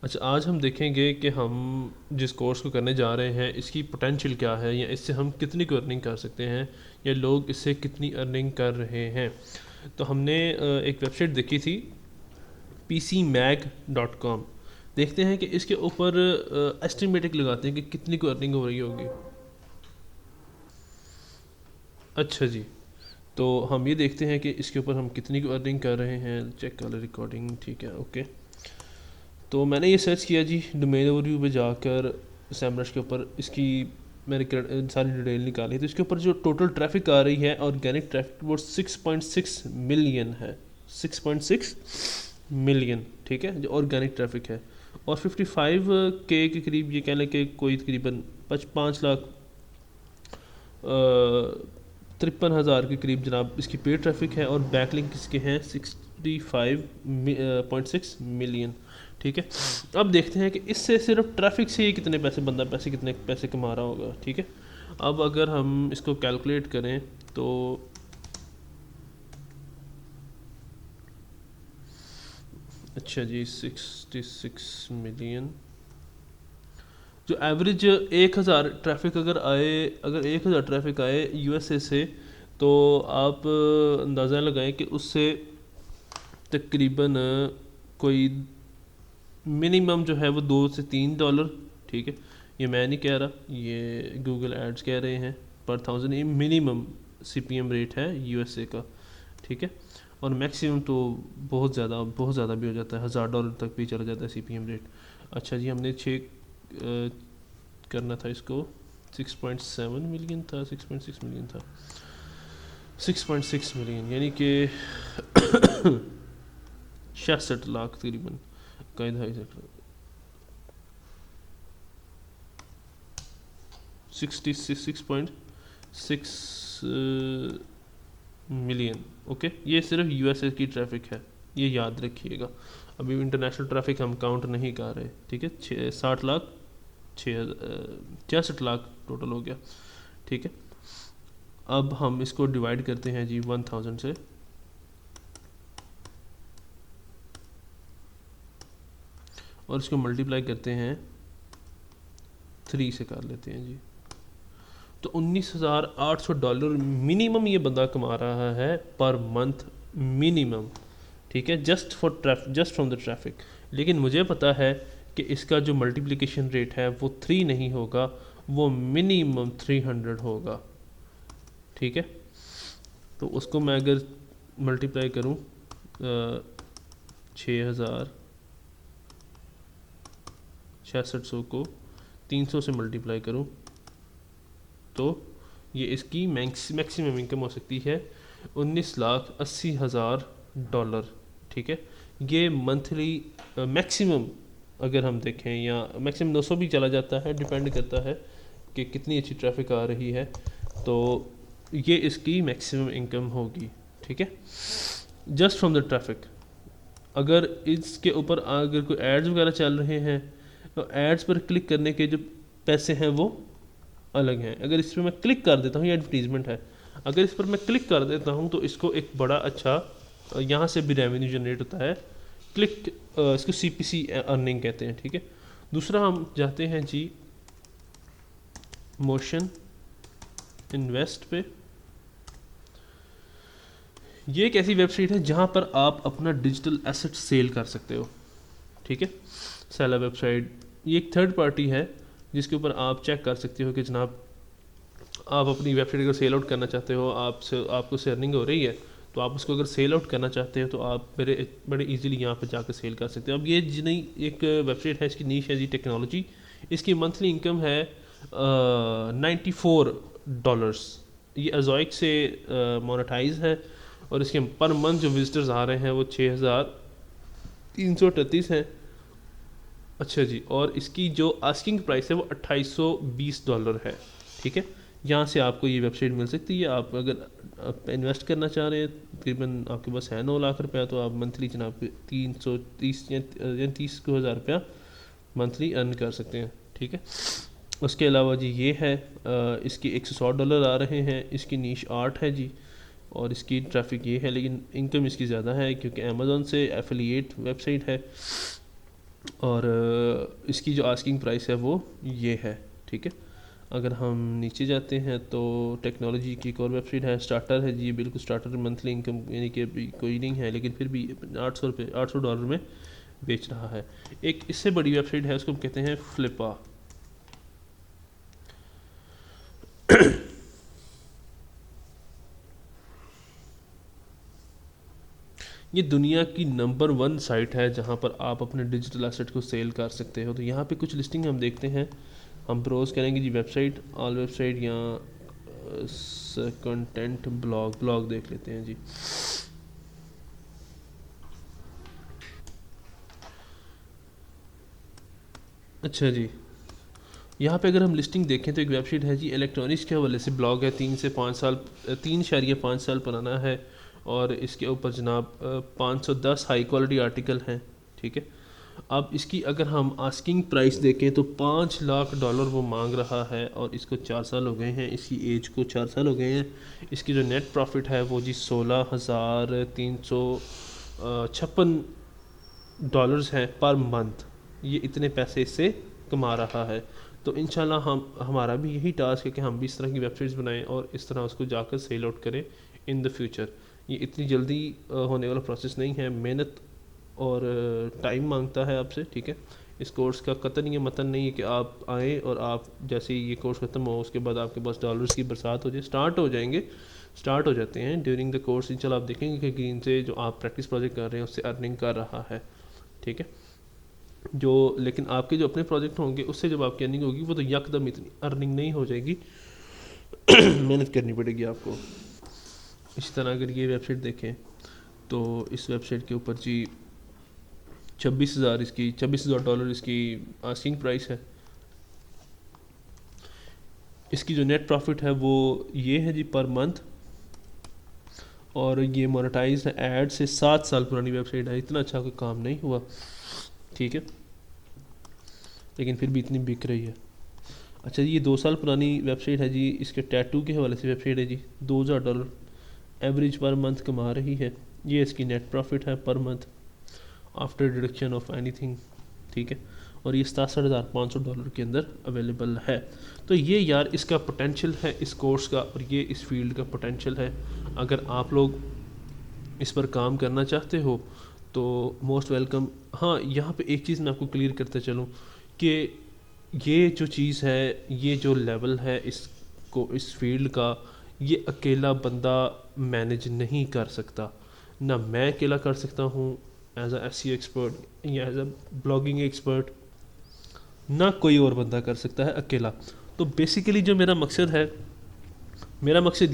اچھا، آج ہم دیکھیں گے کہ ہم جس کورس کو کرنے جا رہے ہیں اس کی پوٹینشیل کیا ہے، یا اس سے ہم کتنی کو ارننگ کر سکتے ہیں، یا لوگ اس سے کتنی ارننگ کر رہے ہیں۔ تو ہم نے ایک ویب سائٹ دیکھی تھی PCMag.com۔ دیکھتے ہیں کہ اس کے اوپر ایسٹیمیٹک لگاتے ہیں کہ کتنی کو ارننگ ہو رہی ہوگی۔ اچھا جی، تو ہم یہ دیکھتے ہیں کہ اس کے اوپر ہم کتنی کو ارننگ کر رہے ہیں۔ چیک کر ریکارڈنگ، ٹھیک ہے، اوکے۔ تو میں نے یہ سرچ کیا جی، ڈومین اووریو پہ جا کر سیمرش کے اوپر اس کی میں نے ساری ڈیٹیل نکالی۔ تو اس کے اوپر جو ٹوٹل ٹریفک آ رہی ہے آرگینک ٹریفک وہ 6.6 ملین ہے، 6.6 ملین، ٹھیک ہے، جو آرگینک ٹریفک ہے۔ اور 55K کے قریب یہ کہہ لیں کہ کوئی تقریباً 5,53,000 کے قریب جناب اس کی پیڈ ٹریفک ہے، اور بیک لنک اس کے ہیں 65.6 ملین، ٹھیک ہے۔ اب دیکھتے ہیں کہ اس سے صرف ٹریفک سے ہی کتنے پیسے کما رہا ہوگا، ٹھیک ہے۔ اب اگر ہم اس کو کیلکولیٹ کریں تو اچھا جی، 66 ملین جو ایوریج 1,000 ٹریفک اگر 1,000 ٹریفک آئے USA سے، تو آپ اندازہ لگائیں کہ اس سے تقریباً کوئی منیمم جو ہے وہ $2 سے $3، ٹھیک ہے۔ یہ میں نہیں کہہ رہا، یہ گوگل ایڈز کہہ رہے ہیں پر 1000۔ یہ منیمم CPM ریٹ ہے USA کا، ٹھیک ہے۔ اور میکسیمم تو بہت زیادہ بھی ہو جاتا ہے، $1,000 تک بھی چلا جاتا ہے CPM ریٹ۔ اچھا جی، ہم نے کرنا تھا اس کو 6.7 ملین تھا، 6.6 ملین تھا، 6.6 ملین یعنی کہ 66 لاکھ تقریباً کا 66.6 ملین، اوکے۔ یہ صرف USA کی ٹریفک ہے، یہ یاد رکھیے گا۔ ابھی انٹرنیشنل ٹریفک ہم کاؤنٹ نہیں کر رہے، ٹھیک ہے۔ 66 لاکھ ٹوٹل ہو گیا، ٹھیک ہے۔ اب ہم اس کو ڈیوائڈ کرتے ہیں جی 1000 سے، اور اس کو ملٹیپلائی کرتے ہیں 3 سے کر لیتے ہیں جی، تو $19,800 منیمم یہ بندہ کما رہا ہے پر منتھ، منیمم، ٹھیک ہے، جسٹ فرام دا ٹریفک۔ لیکن مجھے پتا ہے کہ اس کا جو ملٹیپلیکیشن ریٹ ہے وہ 3 نہیں ہوگا، وہ منیمم 300 ہوگا، ٹھیک ہے۔ تو اس کو میں اگر ملٹیپلائی کروں 6600 کو 300 سے ملٹیپلائی کروں تو یہ اس کی میکسیمم انکم ہو سکتی ہے $19,80,000، ٹھیک ہے۔ یہ منتھلی میکسیمم اگر ہم دیکھیں، یا میکسیمم 200 بھی چلا جاتا ہے، ڈیپینڈ کرتا ہے کہ کتنی اچھی ٹریفک آ رہی ہے، تو یہ اس کی میکسیمم انکم ہوگی، ٹھیک ہے، جسٹ فرام دا ٹریفک۔ اگر اس کے اوپر اگر کوئی ایڈز وغیرہ چل رہے ہیں تو ایڈز پر کلک کرنے کے جو پیسے ہیں وہ الگ ہیں۔ اگر اس پہ میں کلک کر دیتا ہوں، یہ ایڈورٹیزمنٹ ہے، اگر اس پر میں کلک کر دیتا ہوں تو اس کو ایک بڑا اچھا یہاں سے بھی ریونیو جنریٹ ہوتا ہے، کلک، اس کو CPC ارننگ کہتے ہیں، ٹھیک ہے۔ دوسرا ہم جاتے ہیں جی موشن انویسٹ پہ۔ یہ ایک ایسی ویب سائٹ ہے جہاں پر آپ اپنا ڈیجیٹل ایسٹ سیل کر سکتے ہو، ٹھیک ہے۔ سیلا ویب سائٹ یہ ایک تھرڈ پارٹی ہے جس کے اوپر آپ چیک کر سکتے ہو کہ جناب آپ اپنی ویب سائٹ اگر سیل آؤٹ کرنا چاہتے ہو، آپ کو ارننگ ہو رہی ہے، تو آپ اس کو اگر سیل آؤٹ کرنا چاہتے ہو تو آپ بڑے ایزیلی یہاں پہ جا کے سیل کر سکتے ہو۔ اب یہ جنہیں ایک ویب سائٹ ہے، اس کی نیش ہے جی ٹیکنالوجی، اس کی منتھلی انکم ہے $94، یہ ازوائک سے مونیٹائز ہے، اور اس کے پر منتھ جو وزٹرز آ رہے ہیں وہ 6,338 ہیں۔ اچھا جی، اور اس کی جو آسکنگ پرائس ہے وہ $2,820 ہے، ٹھیک ہے۔ یہاں سے آپ کو یہ ویب سائٹ مل سکتی ہے۔ آپ اگر انویسٹ کرنا چاہ رہے ہیں، تقریباً آپ کے پاس ہے 9 لاکھ روپیہ، تو آپ منتھلی جناب 30,000 روپیہ منتھلی ارن کر سکتے ہیں، ٹھیک ہے۔ اس کے علاوہ جی یہ ہے، اس کی $160 آ رہے ہیں، اس کی نیش 8 ہے جی، اور اس کی ٹریفک یہ ہے، لیکن انکم اس کی زیادہ ہے کیونکہ امیزون سے ایفیلیٹ ویب سائٹ ہے۔ اور اس کی جو آسکنگ پرائس ہے وہ یہ ہے. ٹھیک ہے. اگر ہم نیچے جاتے ہیں تو ٹیکنالوجی کی ایک اور ویب سائٹ ہے, اسٹارٹر ہے جی, یہ بالکل اسٹارٹر منتھلی انکم یعنی کہ کوئی نہیں ہے, لیکن پھر بھی $800 میں بیچ رہا ہے. ایک اس سے بڑی ویب سائٹ ہے, اس کو کہتے ہیں فلپا. یہ دنیا کی نمبر 1 سائٹ ہے جہاں پر آپ اپنے ڈیجیٹل ایسٹ کو سیل کر سکتے ہو. تو یہاں پہ کچھ لسٹنگ ہم دیکھتے ہیں, ہم بروز کریں گے جی web site, all web site, یا کنٹینٹ بلاگ دیکھ لیتے ہیں جی. اچھا جی, یہاں پہ اگر ہم لسٹنگ دیکھیں تو ایک ویب سائٹ ہے جی, الیکٹرانکس کے حوالے سے بلاگ ہے, 3.5 سال پرانا ہے, اور اس کے اوپر جناب 510 ہائی کوالٹی آرٹیکل ہیں. ٹھیک ہے. اب اس کی اگر ہم آسکنگ پرائس دیکھیں تو $5 لاکھ وہ مانگ رہا ہے, اور اس کو 4 سال ہو گئے ہیں, اس کی ایج کو 4 سال ہو گئے ہیں. اس کی جو نیٹ پروفٹ ہے وہ جی $16,356 ہے پر منتھ. یہ اتنے پیسے اس سے کما رہا ہے. تو انشاءاللہ ہمارا بھی یہی ٹاسک ہے کہ ہم بھی اس طرح کی ویب سائٹس بنائیں اور اس طرح اس کو جا کر سیل آؤٹ کریں ان دا فیوچر. یہ اتنی جلدی ہونے والا پروسیس نہیں ہے, محنت اور ٹائم مانگتا ہے آپ سے. ٹھیک ہے. اس کورس کا قطن یہ متن نہیں ہے کہ آپ آئیں اور آپ جیسے ہی یہ کورس ختم ہو اس کے بعد آپ کے پاس ڈالرز کی برسات ہو جائے. اسٹارٹ ہو جاتے ہیں ڈیورنگ دا کورس. انشاءاللہ آپ دیکھیں گے کہ گرین سے جو آپ پریکٹس پروجیکٹ کر رہے ہیں اس سے ارننگ کر رہا ہے. ٹھیک ہے. لیکن آپ کے جو اپنے پروجیکٹ ہوں گے اس سے جب آپ کی ارننگ ہوگی وہ تو یکدم اتنی ارننگ نہیں ہو جائے گی, محنت کرنی پڑے گی آپ کو. اسی طرح اگر یہ ویب سائٹ دیکھیں تو اس ویب سائٹ کے اوپر جی $26,000 اس کی آسکنگ پرائس ہے. اس کی جو نیٹ پروفٹ ہے وہ یہ ہے جی پر منتھ, اور یہ مونیٹائز ہے ایڈ سے. 7 سال پرانی ویب سائٹ ہے, اتنا اچھا کوئی کام نہیں ہوا. ٹھیک ہے. لیکن پھر بھی اتنی بک رہی ہے. اچھا جی, یہ 2 سال پرانی ویب سائٹ ہے جی, اس کے ٹیٹو کے حوالے سے ویب سائٹ ہے جی. $2,000 ایوریج پر منتھ کما رہی ہے. یہ اس کی نیٹ پروفٹ ہے per month after deduction of anything. ٹھیک ہے. اور یہ $67,500 کے اندر اویلیبل ہے. تو یہ یار اس کا پوٹینشیل ہے اس کورس کا, اور یہ اس فیلڈ کا پوٹینشیل ہے. اگر آپ لوگ اس پر کام کرنا چاہتے ہو تو موسٹ ویلکم. ہاں, یہاں پہ ایک چیز میں آپ کو کلیئر کرتے چلوں کہ یہ جو چیز ہے, یہ جو لیول ہے اس فیلڈ کا, یہ اکیلا بندہ مینیج نہیں کر سکتا. نہ میں اکیلا کر سکتا ہوں ایز اے SEO ایکسپرٹ یا ایز اے بلاگنگ ایکسپرٹ, نہ کوئی اور بندہ کر سکتا ہے اکیلا. تو بیسیکلی جو میرا مقصد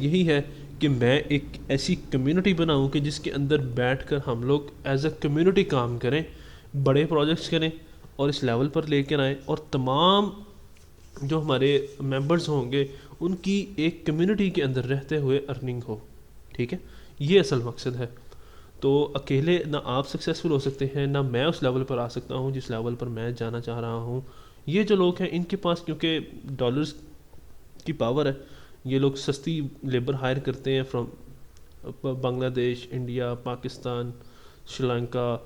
یہی ہے کہ میں ایک ایسی کمیونٹی بناؤں کہ جس کے اندر بیٹھ کر ہم لوگ ایز اے کمیونٹی کام کریں, بڑے پروجیکٹس کریں اور اس لیول پر لے کر آئیں, اور تمام جو ہمارے ممبرز ہوں گے ان کی ایک کمیونٹی کے اندر رہتے ہوئے ارننگ ہو. ٹھیک ہے. یہ اصل مقصد ہے. تو اکیلے نہ آپ سکسیزفل ہو سکتے ہیں, نہ میں اس لیول پر آ سکتا ہوں جس لیول پر میں جانا چاہ رہا ہوں. یہ جو لوگ ہیں ان کے پاس کیونکہ ڈالرز کی پاور ہے, یہ لوگ سستی لیبر ہائر کرتے ہیں فرام بنگلہ دیش, انڈیا, پاکستان, شری لنکا,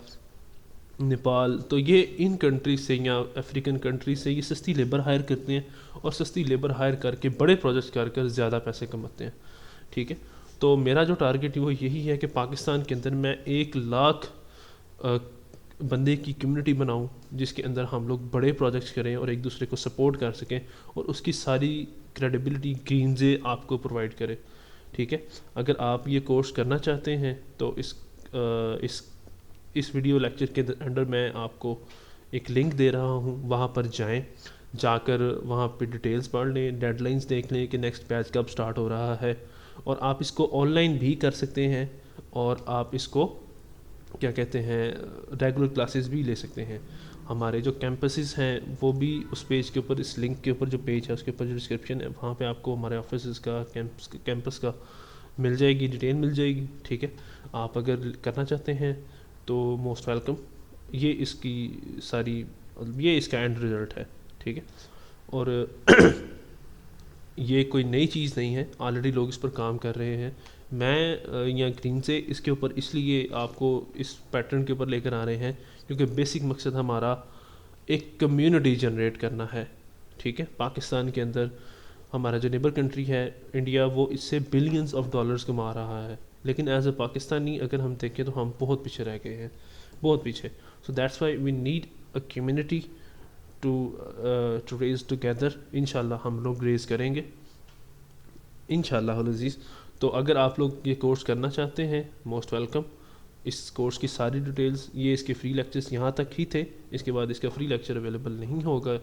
نیپال. تو یہ ان کنٹریز سے یا افریقن کنٹریز سے یہ سستی لیبر ہائر کرتے ہیں, اور سستی لیبر ہائر کر کے بڑے پروجیکٹس کر زیادہ پیسے کماتے ہیں. ٹھیک ہے. تو میرا جو ٹارگیٹ ہے وہ یہی ہے کہ پاکستان کے اندر میں 1 لاکھ بندے کی کمیونٹی بناؤں جس کے اندر ہم لوگ بڑے پروجیکٹس کریں اور ایک دوسرے کو سپورٹ کر سکیں, اور اس کی ساری کریڈیبلٹی گرینزے آپ کو پرووائڈ کرے. ٹھیک ہے. اگر آپ یہ کورس کرنا چاہتے ہیں تو اس ویڈیو لیکچر کے انڈر میں آپ کو ایک لنک دے رہا ہوں, وہاں پر جائیں, جا کر وہاں پہ ڈیٹیلز پڑھ لیں, ڈیڈ لائنز دیکھ لیں کہ نیکسٹ بیچ کب سٹارٹ ہو رہا ہے, اور آپ اس کو آن لائن بھی کر سکتے ہیں, اور آپ اس کو کیا کہتے ہیں ریگولر کلاسز بھی لے سکتے ہیں. ہمارے جو کیمپسز ہیں وہ بھی اس پیج کے اوپر, اس لنک کے اوپر جو پیج ہے اس کے اوپر جو ڈسکرپشن ہے وہاں پہ آپ کو ہمارے آفیسز کا کیمپس کا مل جائے گی, ڈیٹیل مل جائے گی. ٹھیک ہے. آپ اگر کرنا چاہتے ہیں تو موسٹ ویلکم. یہ اس کی ساری, یہ اس کا اینڈ رزلٹ ہے. ٹھیک ہے. اور یہ کوئی نئی چیز نہیں ہے، آلریڈی لوگ اس پر کام کر رہے ہیں. میں یا گرین سے اس کے اوپر اس لیے آپ کو اس پیٹرن کے اوپر لے کر آ رہے ہیں کیونکہ بیسک مقصد ہمارا ایک کمیونٹی جنریٹ کرنا ہے. ٹھیک ہے، پاکستان کے اندر ہمارا جو نیبر کنٹری ہے انڈیا، وہ اس سے بلینز آف ڈالرز کما رہا ہے، لیکن ایز اے پاکستانی اگر ہم دیکھیں تو ہم بہت پیچھے رہ گئے ہیں، بہت پیچھے. So that's why we need a community to rise together. انشاءاللہ ہم لوگ ریز کریں گے انشاءاللہ العزیز. تو اگر آپ لوگ یہ کورس کرنا چاہتے ہیں، موسٹ ویلکم. اس کورس کی ساری ڈیٹیلز، یہ اس کے فری لیکچرز یہاں تک ہی تھے، اس کے بعد اس کا فری لیکچر اویلیبل نہیں ہوگا.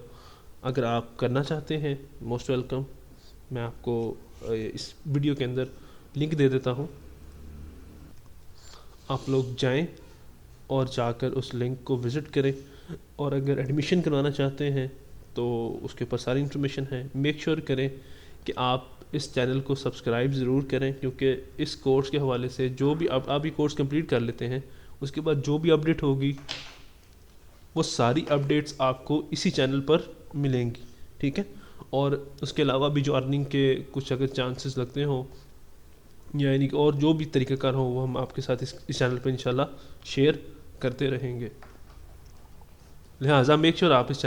اگر آپ کرنا چاہتے ہیں، موسٹ ویلکم. میں آپ کو اس ویڈیو کے اندر لنک دے دیتا ہوں، آپ لوگ جائیں اور جا کر اس لنک کو وزٹ کریں. اور اگر ایڈمیشن کروانا چاہتے ہیں تو اس کے اوپر ساری انفارمیشن ہے. میک شیور کریں کہ آپ اس چینل کو سبسکرائب ضرور کریں، کیونکہ اس کورس کے حوالے سے جو بھی آپ یہ کورس کمپلیٹ کر لیتے ہیں، اس کے بعد جو بھی اپڈیٹ ہوگی وہ ساری اپڈیٹس آپ کو اسی چینل پر ملیں گی. ٹھیک ہے، اور اس کے علاوہ بھی جو ارننگ کے کچھ اگر چانسز لگتے ہوں، یعنی کہ اور جو بھی طریقہ کار ہوں، وہ ہم آپ کے ساتھ اس چینل پہ انشاءاللہ شیئر کرتے رہیں گے. لہٰذا میک شیور آپ اس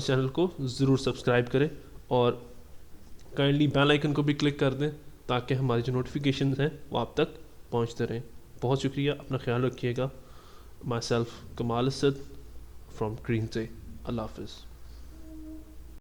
چینل کو ضرور سبسکرائب کریں اور کائنڈلی بیل آئیکن کو بھی کلک کر دیں تاکہ ہماری جو نوٹیفیکیشنز ہیں وہ آپ تک پہنچتے رہیں. بہت شکریہ، اپنا خیال رکھیے گا. Myself Kamal Asad from green سے. اللہ حافظ.